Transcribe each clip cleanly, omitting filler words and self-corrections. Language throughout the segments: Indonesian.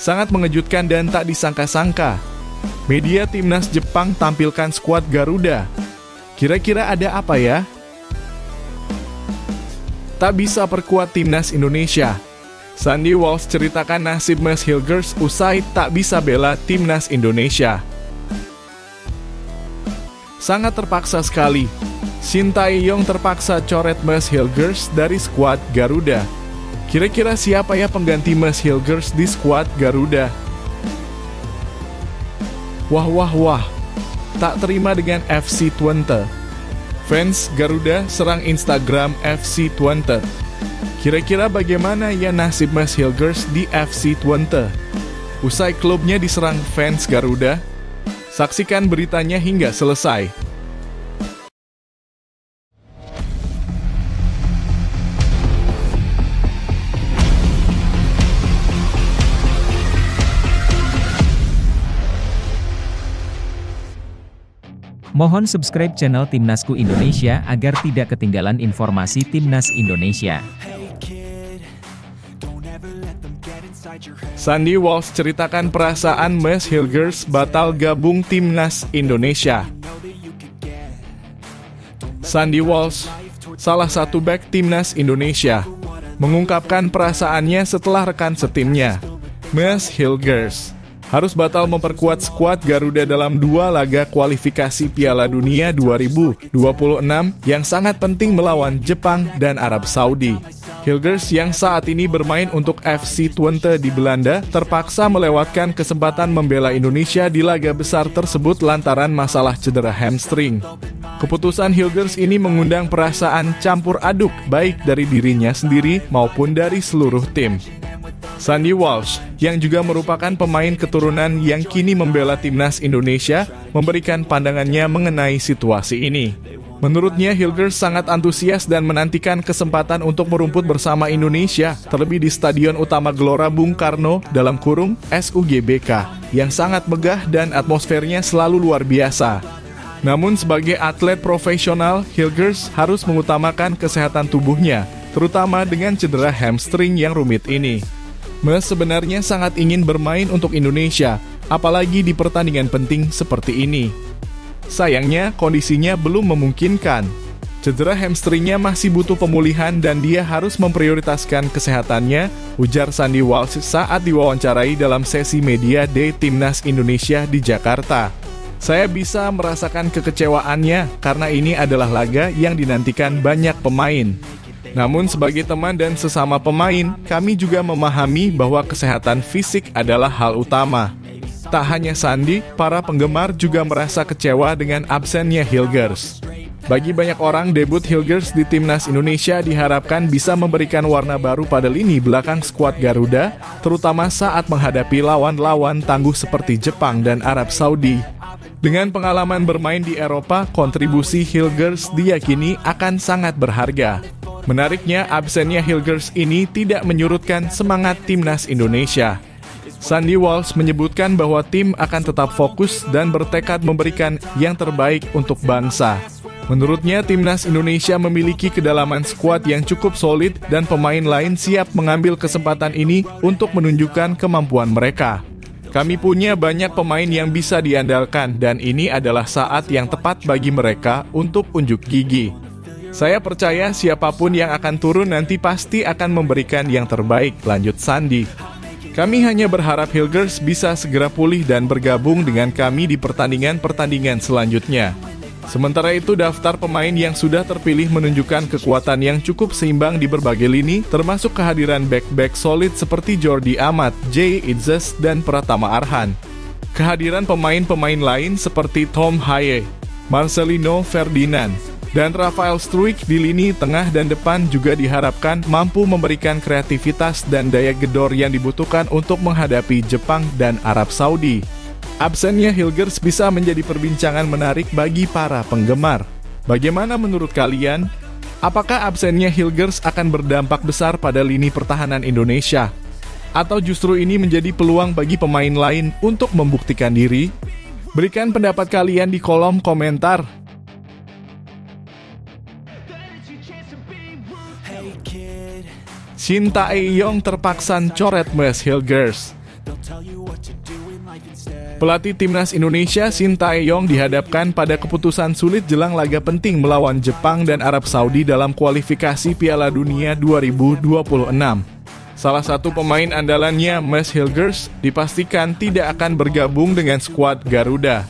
Sangat mengejutkan dan tak disangka-sangka. Media timnas Jepang tampilkan skuad Garuda. Kira-kira ada apa ya? Tak bisa perkuat timnas Indonesia. Sandy Walsh ceritakan nasib Mes Hilgers usai tak bisa bela timnas Indonesia. Sangat terpaksa sekali. Shin Tae-yong terpaksa coret Mes Hilgers dari skuad Garuda. Kira-kira siapa ya pengganti Mes Hilgers di skuad Garuda? Wah, tak terima dengan FC Twente. Fans Garuda serang Instagram FC Twente. Kira-kira bagaimana ya nasib Mes Hilgers di FC Twente? Usai klubnya diserang fans Garuda, saksikan beritanya hingga selesai. Mohon subscribe channel Timnasku Indonesia agar tidak ketinggalan informasi Timnas Indonesia. Sandy Walsh ceritakan perasaan Mes Hilgers batal gabung Timnas Indonesia. Sandy Walsh, salah satu bek Timnas Indonesia, mengungkapkan perasaannya setelah rekan setimnya, Mes Hilgers, harus batal memperkuat skuad Garuda dalam 2 laga kualifikasi Piala Dunia 2026 yang sangat penting melawan Jepang dan Arab Saudi. Hilgers yang saat ini bermain untuk FC Twente di Belanda terpaksa melewatkan kesempatan membela Indonesia di laga besar tersebut lantaran masalah cedera hamstring. Keputusan Hilgers ini mengundang perasaan campur aduk baik dari dirinya sendiri maupun dari seluruh tim. Sandy Walsh, yang juga merupakan pemain keturunan yang kini membela timnas Indonesia, memberikan pandangannya mengenai situasi ini. Menurutnya, Hilgers sangat antusias dan menantikan kesempatan untuk merumput bersama Indonesia, terlebih di Stadion Utama Gelora Bung Karno (SUGBK), yang sangat megah dan atmosfernya selalu luar biasa. Namun sebagai atlet profesional, Hilgers harus mengutamakan kesehatan tubuhnya, terutama dengan cedera hamstring yang rumit ini. Mes sebenarnya sangat ingin bermain untuk Indonesia, apalagi di pertandingan penting seperti ini. Sayangnya, kondisinya belum memungkinkan. Cedera hamstringnya masih butuh pemulihan dan dia harus memprioritaskan kesehatannya, ujar Sandy Walsh saat diwawancarai dalam sesi media Day Timnas Indonesia di Jakarta. Saya bisa merasakan kekecewaannya karena ini adalah laga yang dinantikan banyak pemain. Namun sebagai teman dan sesama pemain, kami juga memahami bahwa kesehatan fisik adalah hal utama. Tak hanya Sandy, para penggemar juga merasa kecewa dengan absennya Hilgers. Bagi banyak orang, debut Hilgers di Timnas Indonesia diharapkan bisa memberikan warna baru pada lini belakang skuad Garuda, terutama saat menghadapi lawan-lawan tangguh seperti Jepang dan Arab Saudi. Dengan pengalaman bermain di Eropa, kontribusi Hilgers diyakini akan sangat berharga. Menariknya, absennya Hilgers ini tidak menyurutkan semangat timnas Indonesia. Sandy Walsh menyebutkan bahwa tim akan tetap fokus dan bertekad memberikan yang terbaik untuk bangsa. Menurutnya, timnas Indonesia memiliki kedalaman skuad yang cukup solid dan pemain lain siap mengambil kesempatan ini untuk menunjukkan kemampuan mereka. Kami punya banyak pemain yang bisa diandalkan dan ini adalah saat yang tepat bagi mereka untuk unjuk gigi. Saya percaya siapapun yang akan turun nanti pasti akan memberikan yang terbaik, lanjut Sandy. Kami hanya berharap Hilgers bisa segera pulih dan bergabung dengan kami di pertandingan-pertandingan selanjutnya. Sementara itu, daftar pemain yang sudah terpilih menunjukkan kekuatan yang cukup seimbang di berbagai lini, termasuk kehadiran back-back solid seperti Jordi Amat, Jay Itzes, dan Pratama Arhan. Kehadiran pemain-pemain lain seperti Tom Haye, Marcelino Ferdinand, dan Rafael Struijk di lini tengah dan depan juga diharapkan mampu memberikan kreativitas dan daya gedor yang dibutuhkan untuk menghadapi Jepang dan Arab Saudi. Absennya Hilgers bisa menjadi perbincangan menarik bagi para penggemar. Bagaimana menurut kalian? Apakah absennya Hilgers akan berdampak besar pada lini pertahanan Indonesia? Atau justru ini menjadi peluang bagi pemain lain untuk membuktikan diri? Berikan pendapat kalian di kolom komentar. Shin Tae-yong terpaksa coret Mes Hilgers. Pelatih timnas Indonesia Shin Tae-yong dihadapkan pada keputusan sulit jelang laga penting melawan Jepang dan Arab Saudi dalam kualifikasi Piala Dunia 2026. Salah satu pemain andalannya, Mads Hilgers, dipastikan tidak akan bergabung dengan skuad Garuda.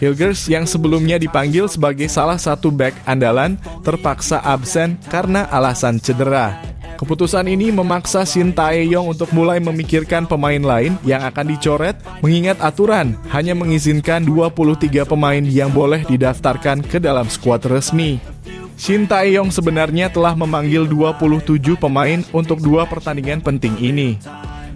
Hilgers yang sebelumnya dipanggil sebagai salah satu bek andalan terpaksa absen karena alasan cedera. Keputusan ini memaksa Shin Tae-yong untuk mulai memikirkan pemain lain yang akan dicoret, mengingat aturan hanya mengizinkan 23 pemain yang boleh didaftarkan ke dalam skuad resmi. Shin Tae-yong sebenarnya telah memanggil 27 pemain untuk 2 pertandingan penting ini.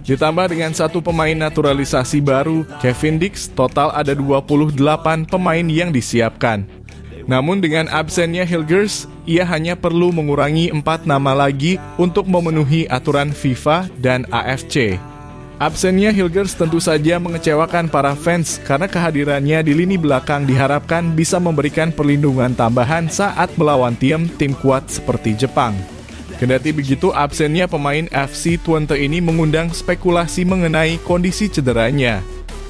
Ditambah dengan 1 pemain naturalisasi baru, Kevin Dix, total ada 28 pemain yang disiapkan. Namun dengan absennya Hilgers, ia hanya perlu mengurangi 4 nama lagi untuk memenuhi aturan FIFA dan AFC. Absennya Hilgers tentu saja mengecewakan para fans karena kehadirannya di lini belakang diharapkan bisa memberikan perlindungan tambahan saat melawan tim kuat seperti Jepang. Kendati begitu, absennya pemain FC Twente ini mengundang spekulasi mengenai kondisi cederanya.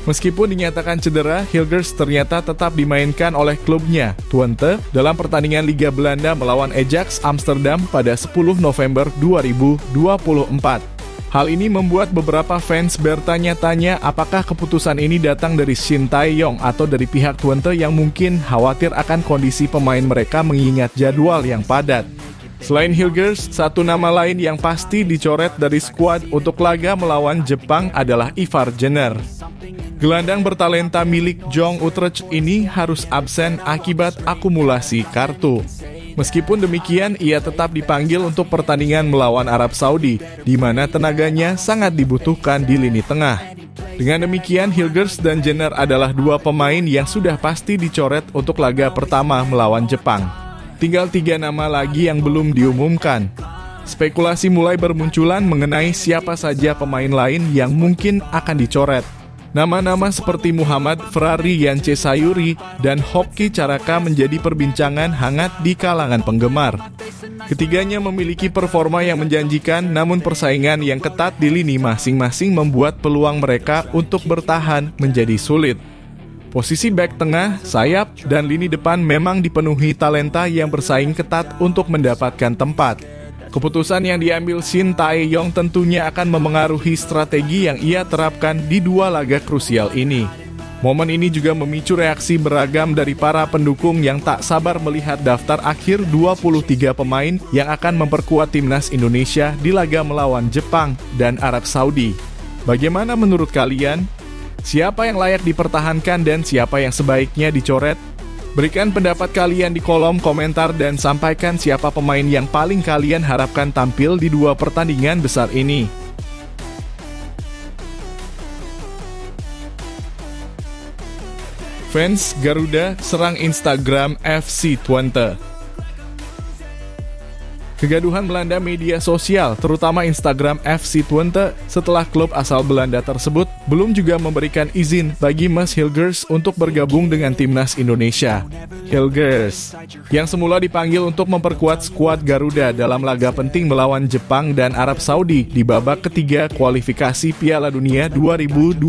Meskipun dinyatakan cedera, Hilgers ternyata tetap dimainkan oleh klubnya, Twente, dalam pertandingan Liga Belanda melawan Ajax Amsterdam pada 10 November 2024. Hal ini membuat beberapa fans bertanya-tanya apakah keputusan ini datang dari Shin Tae-yong atau dari pihak Twente yang mungkin khawatir akan kondisi pemain mereka mengingat jadwal yang padat. Selain Hilgers, 1 nama lain yang pasti dicoret dari skuad untuk laga melawan Jepang adalah Ivar Jenner. Gelandang bertalenta milik Jong Utrecht ini harus absen akibat akumulasi kartu. Meskipun demikian, ia tetap dipanggil untuk pertandingan melawan Arab Saudi, di mana tenaganya sangat dibutuhkan di lini tengah. Dengan demikian, Hilgers dan Jenner adalah 2 pemain yang sudah pasti dicoret untuk laga pertama melawan Jepang. Tinggal 3 nama lagi yang belum diumumkan. Spekulasi mulai bermunculan mengenai siapa saja pemain lain yang mungkin akan dicoret. Nama-nama seperti Muhammad Ferrari Yance Sayuri dan Hoki Caraka menjadi perbincangan hangat di kalangan penggemar. Ketiganya memiliki performa yang menjanjikan, namun persaingan yang ketat di lini masing-masing membuat peluang mereka untuk bertahan menjadi sulit. Posisi bek tengah, sayap, dan lini depan memang dipenuhi talenta yang bersaing ketat untuk mendapatkan tempat. Keputusan yang diambil Shin Tae-yong tentunya akan memengaruhi strategi yang ia terapkan di 2 laga krusial ini. Momen ini juga memicu reaksi beragam dari para pendukung yang tak sabar melihat daftar akhir 23 pemain yang akan memperkuat timnas Indonesia di laga melawan Jepang dan Arab Saudi. Bagaimana menurut kalian? Siapa yang layak dipertahankan dan siapa yang sebaiknya dicoret? Berikan pendapat kalian di kolom komentar dan sampaikan siapa pemain yang paling kalian harapkan tampil di 2 pertandingan besar ini. Fans Garuda serang Instagram FC Twente. Kegaduhan melanda media sosial, terutama Instagram FC Twente, setelah klub asal Belanda tersebut belum juga memberikan izin bagi Mads Hilgers untuk bergabung dengan timnas Indonesia. Hilgers, yang semula dipanggil untuk memperkuat skuad Garuda dalam laga penting melawan Jepang dan Arab Saudi di babak ketiga kualifikasi Piala Dunia 2026,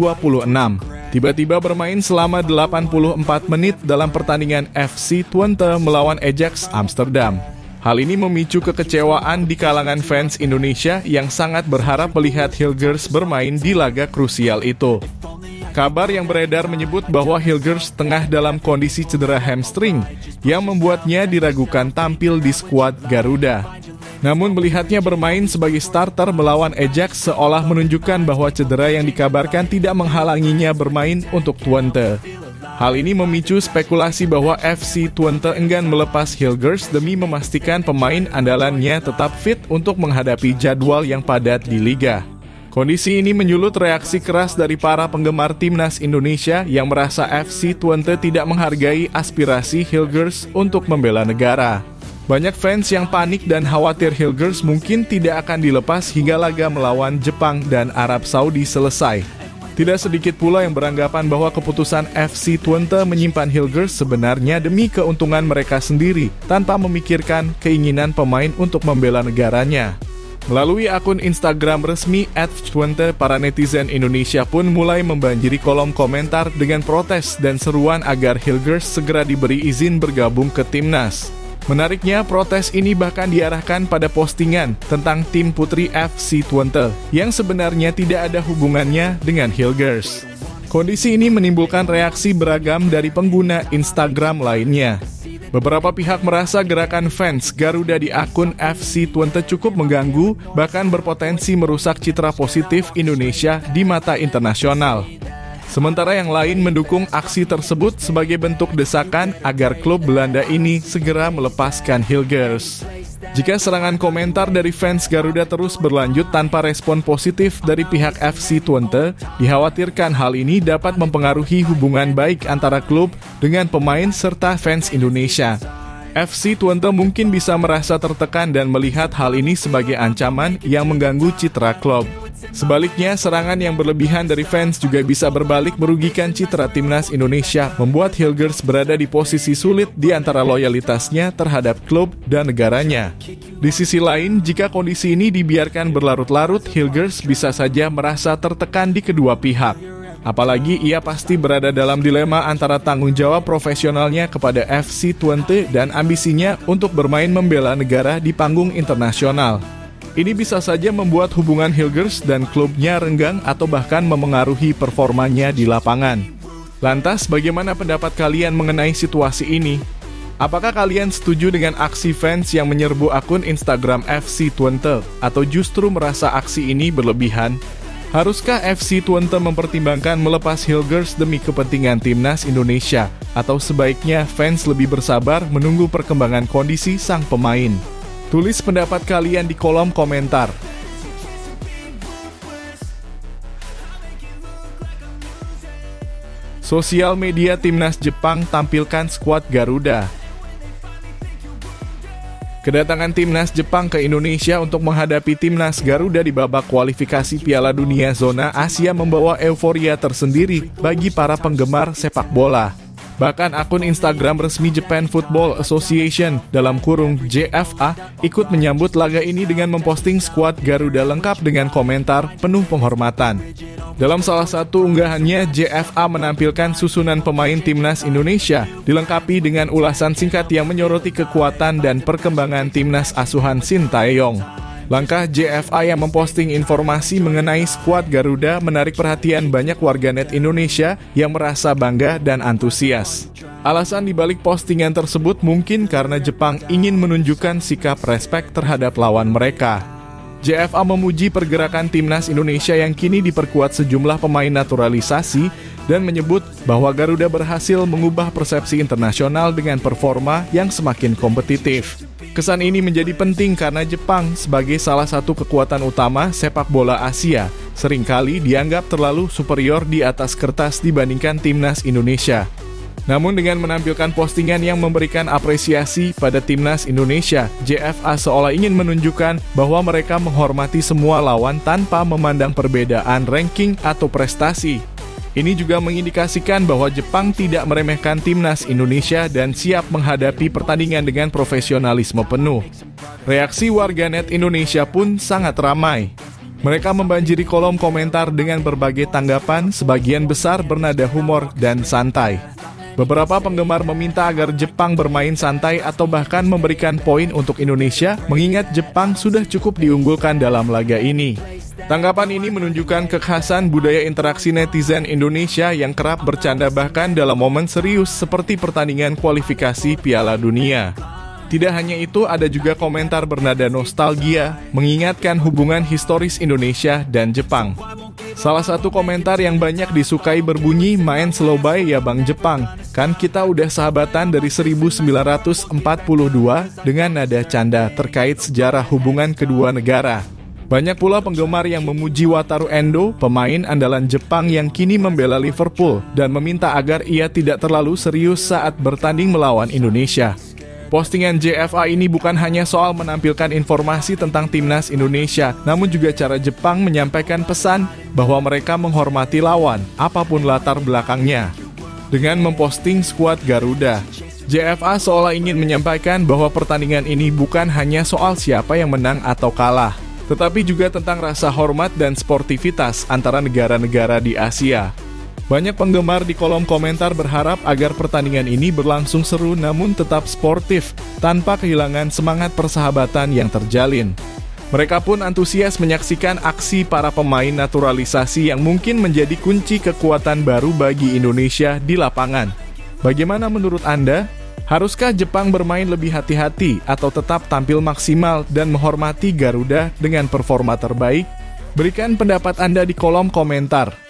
tiba-tiba bermain selama 84 menit dalam pertandingan FC Twente melawan Ajax Amsterdam. Hal ini memicu kekecewaan di kalangan fans Indonesia yang sangat berharap melihat Hilgers bermain di laga krusial itu. Kabar yang beredar menyebut bahwa Hilgers tengah dalam kondisi cedera hamstring yang membuatnya diragukan tampil di skuad Garuda. Namun melihatnya bermain sebagai starter melawan Ajax seolah menunjukkan bahwa cedera yang dikabarkan tidak menghalanginya bermain untuk Twente. Hal ini memicu spekulasi bahwa FC Twente enggan melepas Hilgers demi memastikan pemain andalannya tetap fit untuk menghadapi jadwal yang padat di liga. Kondisi ini menyulut reaksi keras dari para penggemar timnas Indonesia yang merasa FC Twente tidak menghargai aspirasi Hilgers untuk membela negara. Banyak fans yang panik dan khawatir Hilgers mungkin tidak akan dilepas hingga laga melawan Jepang dan Arab Saudi selesai. Tidak sedikit pula yang beranggapan bahwa keputusan FC Twente menyimpan Hilgers sebenarnya demi keuntungan mereka sendiri tanpa memikirkan keinginan pemain untuk membela negaranya. Melalui akun Instagram resmi @twente, para netizen Indonesia pun mulai membanjiri kolom komentar dengan protes dan seruan agar Hilgers segera diberi izin bergabung ke timnas. Menariknya, protes ini bahkan diarahkan pada postingan tentang tim putri FC Twente yang sebenarnya tidak ada hubungannya dengan Hilgers. Kondisi ini menimbulkan reaksi beragam dari pengguna Instagram lainnya. Beberapa pihak merasa gerakan fans Garuda di akun FC Twente cukup mengganggu, bahkan berpotensi merusak citra positif Indonesia di mata internasional. Sementara yang lain mendukung aksi tersebut sebagai bentuk desakan agar klub Belanda ini segera melepaskan Hilgers. Jika serangan komentar dari fans Garuda terus berlanjut tanpa respon positif dari pihak FC Twente, dikhawatirkan hal ini dapat mempengaruhi hubungan baik antara klub dengan pemain serta fans Indonesia. FC Twente mungkin bisa merasa tertekan dan melihat hal ini sebagai ancaman yang mengganggu citra klub. Sebaliknya, serangan yang berlebihan dari fans juga bisa berbalik merugikan citra timnas Indonesia, membuat Hilgers berada di posisi sulit di antara loyalitasnya terhadap klub dan negaranya. Di sisi lain, jika kondisi ini dibiarkan berlarut-larut, Hilgers bisa saja merasa tertekan di kedua pihak. Apalagi ia pasti berada dalam dilema antara tanggung jawab profesionalnya kepada FC Twente dan ambisinya untuk bermain membela negara di panggung internasional. Ini bisa saja membuat hubungan Hilgers dan klubnya renggang atau bahkan memengaruhi performanya di lapangan. Lantas, bagaimana pendapat kalian mengenai situasi ini? Apakah kalian setuju dengan aksi fans yang menyerbu akun Instagram FC Twente atau justru merasa aksi ini berlebihan? Haruskah FC Twente mempertimbangkan melepas Hilgers demi kepentingan timnas Indonesia? Atau sebaiknya fans lebih bersabar menunggu perkembangan kondisi sang pemain? Tulis pendapat kalian di kolom komentar. Sosial media timnas Jepang tampilkan skuad Garuda. Kedatangan timnas Jepang ke Indonesia untuk menghadapi timnas Garuda di babak kualifikasi Piala Dunia Zona Asia membawa euforia tersendiri bagi para penggemar sepak bola. Bahkan akun Instagram resmi Japan Football Association (JFA) ikut menyambut laga ini dengan memposting skuad Garuda lengkap dengan komentar penuh penghormatan. Dalam salah satu unggahannya, JFA menampilkan susunan pemain timnas Indonesia, dilengkapi dengan ulasan singkat yang menyoroti kekuatan dan perkembangan timnas asuhan Sintayong. Langkah JFA yang memposting informasi mengenai skuad Garuda menarik perhatian banyak warganet Indonesia yang merasa bangga dan antusias. Alasan dibalik postingan tersebut mungkin karena Jepang ingin menunjukkan sikap respek terhadap lawan mereka. JFA memuji pergerakan timnas Indonesia yang kini diperkuat sejumlah pemain naturalisasi dan menyebut bahwa Garuda berhasil mengubah persepsi internasional dengan performa yang semakin kompetitif. Kesan ini menjadi penting karena Jepang sebagai salah satu kekuatan utama sepak bola Asia seringkali dianggap terlalu superior di atas kertas dibandingkan timnas Indonesia. Namun dengan menampilkan postingan yang memberikan apresiasi pada timnas Indonesia, JFA seolah ingin menunjukkan bahwa mereka menghormati semua lawan tanpa memandang perbedaan ranking atau prestasi. Ini juga mengindikasikan bahwa Jepang tidak meremehkan timnas Indonesia dan siap menghadapi pertandingan dengan profesionalisme penuh. Reaksi warganet Indonesia pun sangat ramai. Mereka membanjiri kolom komentar dengan berbagai tanggapan, sebagian besar bernada humor dan santai. Beberapa penggemar meminta agar Jepang bermain santai atau bahkan memberikan poin untuk Indonesia, mengingat Jepang sudah cukup diunggulkan dalam laga ini. Tanggapan ini menunjukkan kekhasan budaya interaksi netizen Indonesia yang kerap bercanda bahkan dalam momen serius seperti pertandingan kualifikasi Piala Dunia. Tidak hanya itu, ada juga komentar bernada nostalgia, mengingatkan hubungan historis Indonesia dan Jepang. Salah satu komentar yang banyak disukai berbunyi, "Main slow bay ya Bang Jepang, kan kita udah sahabatan dari 1942," dengan nada canda terkait sejarah hubungan kedua negara. Banyak pula penggemar yang memuji Wataru Endo, pemain andalan Jepang yang kini membela Liverpool, dan meminta agar ia tidak terlalu serius saat bertanding melawan Indonesia. Postingan JFA ini bukan hanya soal menampilkan informasi tentang timnas Indonesia, namun juga cara Jepang menyampaikan pesan bahwa mereka menghormati lawan, apapun latar belakangnya. Dengan memposting skuad Garuda, JFA seolah ingin menyampaikan bahwa pertandingan ini bukan hanya soal siapa yang menang atau kalah. tetapi juga tentang rasa hormat dan sportivitas antara negara-negara di Asia. Banyak penggemar di kolom komentar berharap agar pertandingan ini berlangsung seru namun tetap sportif, tanpa kehilangan semangat persahabatan yang terjalin. Mereka pun antusias menyaksikan aksi para pemain naturalisasi yang mungkin menjadi kunci kekuatan baru bagi Indonesia di lapangan. Bagaimana menurut Anda? Haruskah Jepang bermain lebih hati-hati atau tetap tampil maksimal dan menghormati Garuda dengan performa terbaik? Berikan pendapat Anda di kolom komentar.